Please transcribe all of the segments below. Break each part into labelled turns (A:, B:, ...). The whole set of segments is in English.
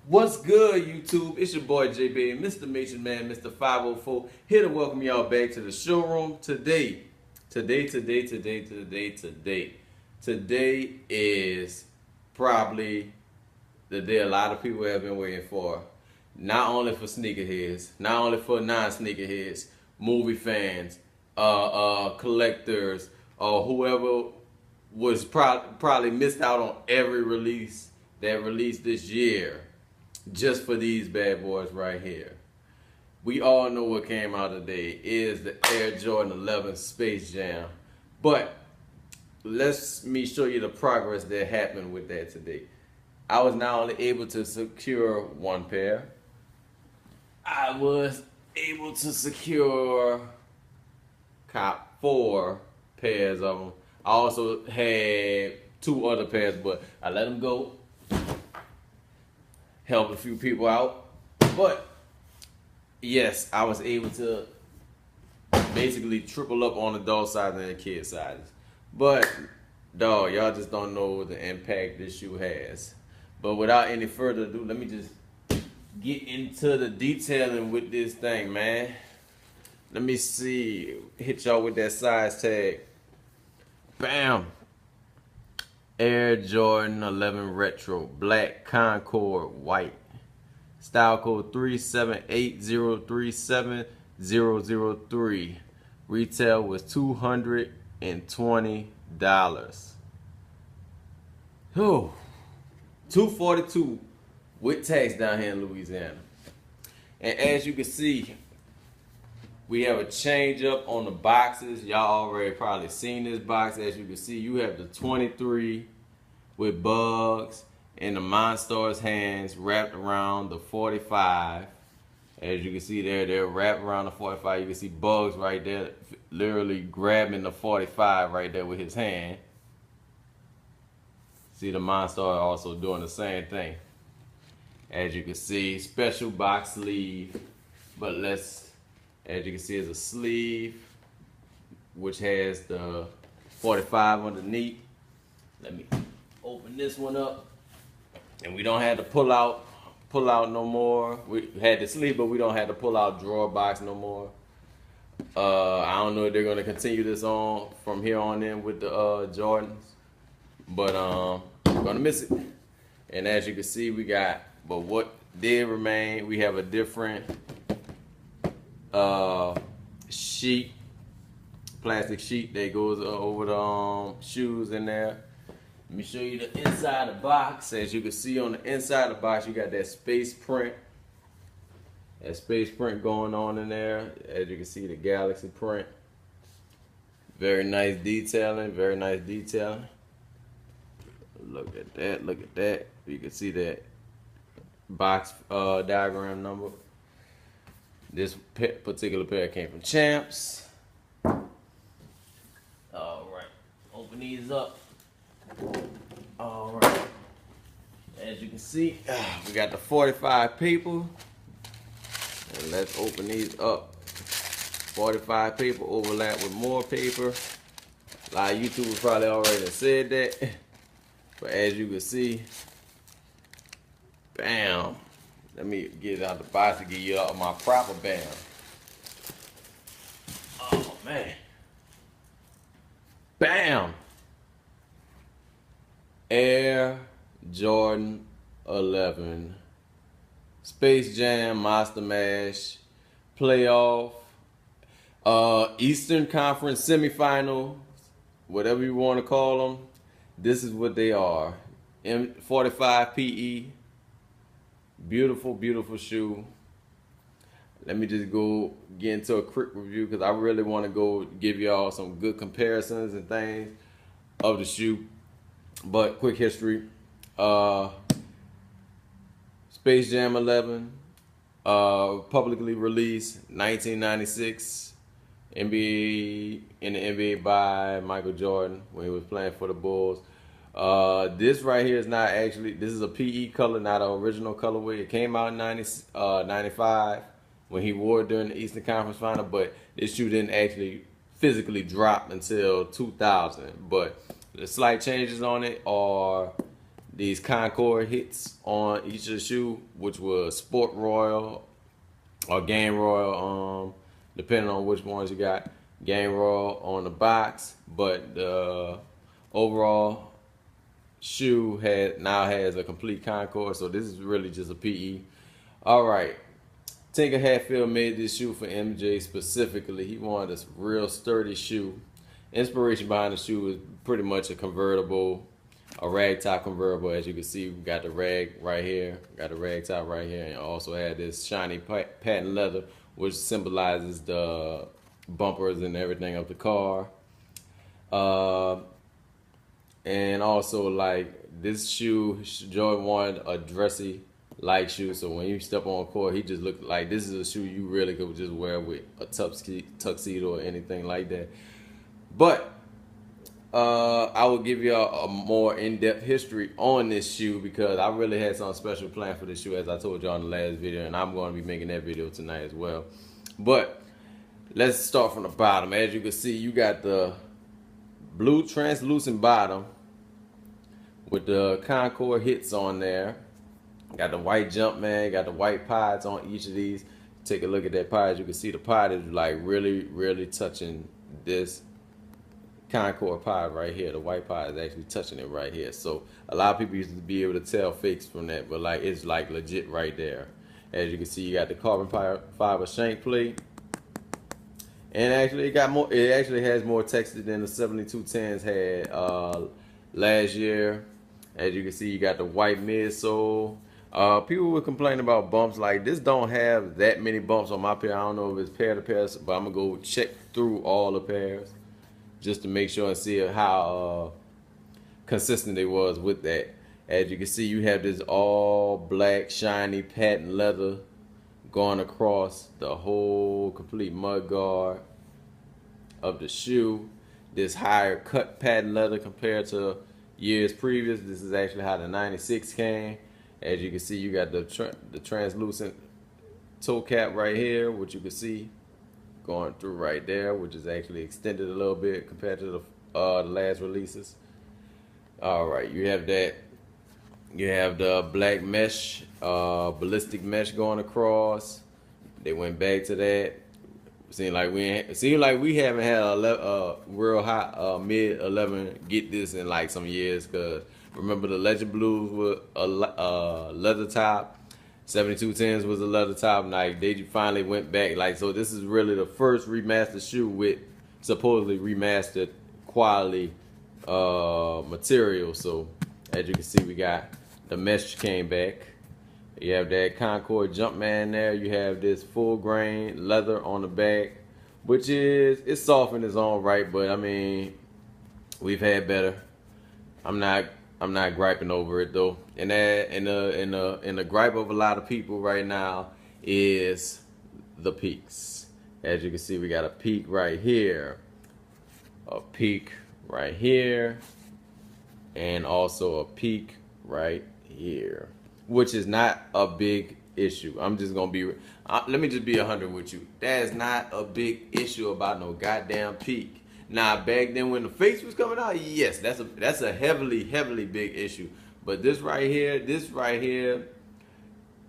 A: What's good, YouTube? It's your boy JB, Mr. Major Man, Mr. 504, here to welcome y'all back to the showroom today. Today is probably the day a lot of people have been waiting for. Not only for sneakerheads, not only for non-sneakerheads, movie fans, collectors, or whoever was probably missed out on every release that released this year just for these bad boys right here. We all know what came out today. It is the Air Jordan 11 Space Jam. But let me show you the progress that happened with that today. I was not only able to secure one pair, I was able to secure cop 4 pairs of them. I also had 2 other pairs, but I let them go. Helped a few people out. But yes, I was able to basically triple up on the adult size and the kid sizes. But dog, y'all just don't know the impact this shoe has. But without any further ado, let me just get into the detailing with this thing, man. Let me see. Hit y'all with that size tag. Bam. Air Jordan 11 Retro, black Concord, white. Style code 378037003. Retail was $220. Whew. $242 with tax down here in Louisiana. And as you can see, we have a change up on the boxes. Y'all already probably seen this box. As you can see, you have the 23 with bugs in the Monstar's hands wrapped around the 45. As you can see there, they're wrapped around the 45. You can see bugs right there, literally grabbing the 45 right there with his hand. See the Monstar also doing the same thing. As you can see, special box sleeve, but as you can see, it's a sleeve which has the 45 underneath. Let me open this one up, and we don't have to pull out no more. We had the sleeve, but we don't have to pull out drawer box no more. I don't know if they're gonna continue this on from here on in with the Jordans, but I'm gonna miss it. And as you can see, but what did remain, we have a different sheet, plastic sheet that goes over the shoes in there. Let me show you the inside of the box. As you can see on the inside of the box, you got that space print. That space print going on in there. As you can see, the galaxy print. Very nice detailing, very nice detailing. Look at that, look at that. You can see that box diagram number. This particular pair came from Champs. All right, open these up. All right, as you can see, we got the 45 paper. And let's open these up. 45 paper overlap with more paper. A lot of YouTubers probably already said that. But as you can see, bam. Let me get it out the box to give you all my proper bam. Oh man. Bam. Air Jordan 11 Space Jam Monster Mash Playoff Eastern Conference Semifinal, whatever you want to call them. This is what they are. M45 PE. Beautiful, beautiful shoe. Let me just go get into a quick review because I really want to go give y'all some good comparisons and things of the shoe. But quick history. Space Jam 11, publicly released 1996, NBA in the NBA by Michael Jordan when he was playing for the Bulls. This right here is not actually, this is a PE color, not an original colorway. It came out in 95 when he wore it during the Eastern Conference Final, but this shoe didn't actually physically drop until 2000. But the slight changes on it are these Concord hits on each of the shoe, which was Sport Royal or Game Royal, depending on which ones you got. Game Royal on the box, but the overall shoe now has a complete Concord, so this is really just a PE. All right, Tinker Hatfield made this shoe for MJ specifically. He wanted this real sturdy shoe. Inspiration behind the shoe is pretty much a convertible, a rag top convertible. As you can see, we got the rag right here, got the rag top right here, and also had this shiny patent leather, which symbolizes the bumpers and everything of the car. And also, like, this shoe, Jordan wanted a dressy light shoe, so when you step on court, he just looked like this is a shoe you really could just wear with a tuxedo or anything like that. But I will give you a more in-depth history on this shoe because I really had something special planned for this shoe, as I told y'all in the last video, and I'm going to be making that video tonight as well. But let's start from the bottom. As you can see, you got the blue translucent bottom with the Concord hits on there. Got the white Jumpman, got the white pods on each of these. Take a look at that pod. You can see the pod is like really touching this Concord pod right here. The white pod is actually touching it right here. So a lot of people used to be able to tell fakes from that, but like it's like legit right there. As you can see, you got the carbon fiber shank plate. And actually it actually has more texture than the 7210s had last year. As you can see, you got the white midsole. People were complaining about bumps. Like, this don't have that many bumps on my pair. I don't know if it's pair to pair, but I'm gonna go check through all the pairs just to make sure and see how consistent they was with that. As you can see, you have this all black shiny patent leather going across the whole complete mud guard of the shoe. This higher cut patent leather compared to years previous. This is actually how the 96 came. As you can see, you got the translucent toe cap right here, which you can see going through right there, which is actually extended a little bit compared to the last releases. All right, you have that. You have the black mesh, ballistic mesh going across. They went back to that. Seemed like we haven't had a real hot mid 11 get this in like some years. Cause remember the Legend Blues with a leather top, 7210s was a leather top. Like they finally went back. Like, so this is really the first remastered shoe with supposedly remastered quality material. So as you can see, we got the mesh came back. You have that Concord Jumpman there. You have this full grain leather on the back, which it's soft in its own right, but I mean, we've had better. I'm not griping over it though. And that in the gripe of a lot of people right now is the peaks. As you can see, we got a peak right here, a peak right here, and also a peak right here, which is not a big issue. I'm just gonna be, let me just be 100 with you. That is not a big issue about no goddamn peak. Now back then when the fakes was coming out, yes, that's a heavily big issue. But this right here,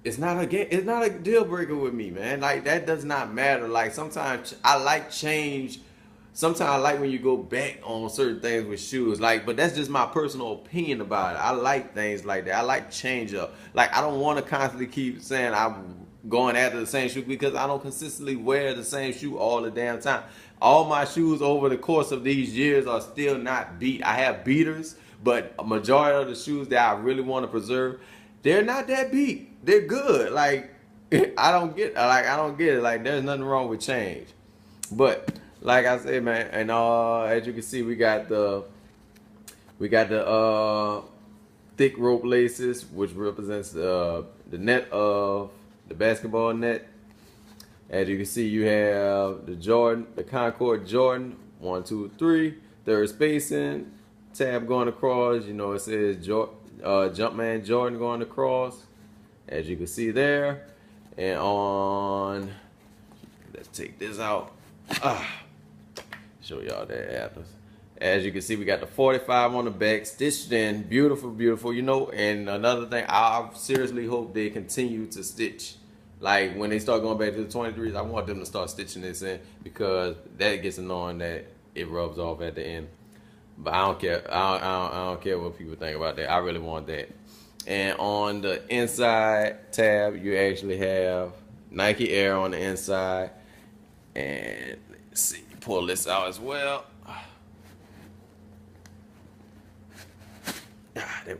A: it's not a deal breaker with me, man. Like, that does not matter. Like, sometimes I like change. Sometimes I like when you go back on certain things with shoes, like, but that's just my personal opinion about it. I like things like that. I like change up. Like, I don't want to constantly keep saying I'm going after the same shoe because I don't consistently wear the same shoe all the damn time. All my shoes over the course of these years are still not beat. I have beaters, but a majority of the shoes that I really want to preserve, they're not that beat. They're good. Like, I don't get it. Like, there's nothing wrong with change. But like I said, man, and as you can see, we got the thick rope laces, which represents the net of the basketball net. As you can see, you have the Concord Jordan 1, 2, 3, third spacing, tab going across. You know, it says Jumpman Jordan going across, as you can see there. And let's take this out. Show y'all that happens. As you can see, we got the 45 on the back, stitched in, beautiful, beautiful, you know. And another thing, I seriously hope they continue to stitch. Like when they start going back to the 23s, I want them to start stitching this in, because that gets annoying that it rubs off at the end. But I don't care. I don't care what people think about that. I really want that. And on the inside tab, you actually have Nike Air on the inside. And let's see, pull this out as well. There we go.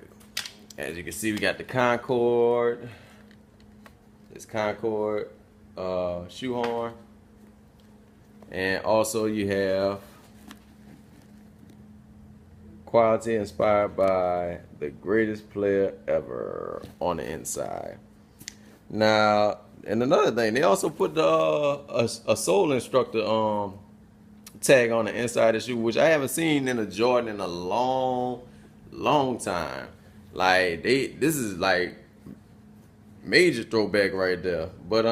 A: As you can see, we got the Concord. This Concord shoehorn. And also you have quality inspired by the greatest player ever on the inside. Now, and another thing, they also put the a sole instructor tag on the inside of the shoe, which I haven't seen in a Jordan in a long time. Like this is like major throwback right there. But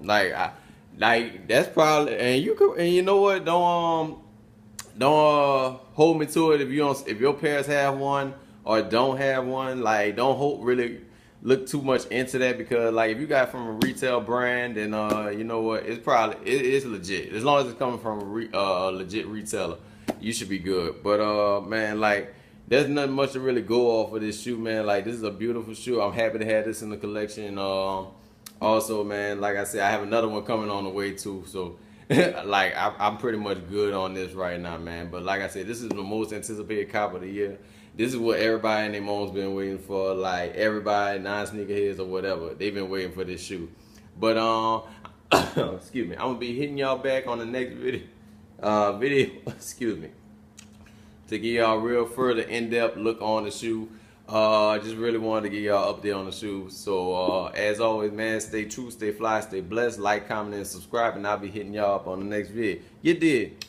A: like that's probably, and you know what, don't hold me to it if your parents have one or don't have one. Like don't really look too much into that, because like if you got from a retail brand, then you know what, it's legit. As long as it's coming from a legit retailer, you should be good. But man, like there's nothing much to really go off of this shoe, man. Like this is a beautiful shoe. I'm happy to have this in the collection. Also, man, like I said, I have another one coming on the way too. So like I'm pretty much good on this right now, man. But like I said, this is the most anticipated cop of the year. This is what everybody and their mom's been waiting for. Like everybody, non-sneakerheads or whatever, they've been waiting for this shoe. But excuse me, I'm gonna be hitting y'all back on the next video. Excuse me, to give y'all real further in-depth look on the shoe. I just really wanted to give y'all an update on the shoe. So as always, man, stay true, stay fly, stay blessed. Like, comment, and subscribe, and I'll be hitting y'all up on the next video. You did.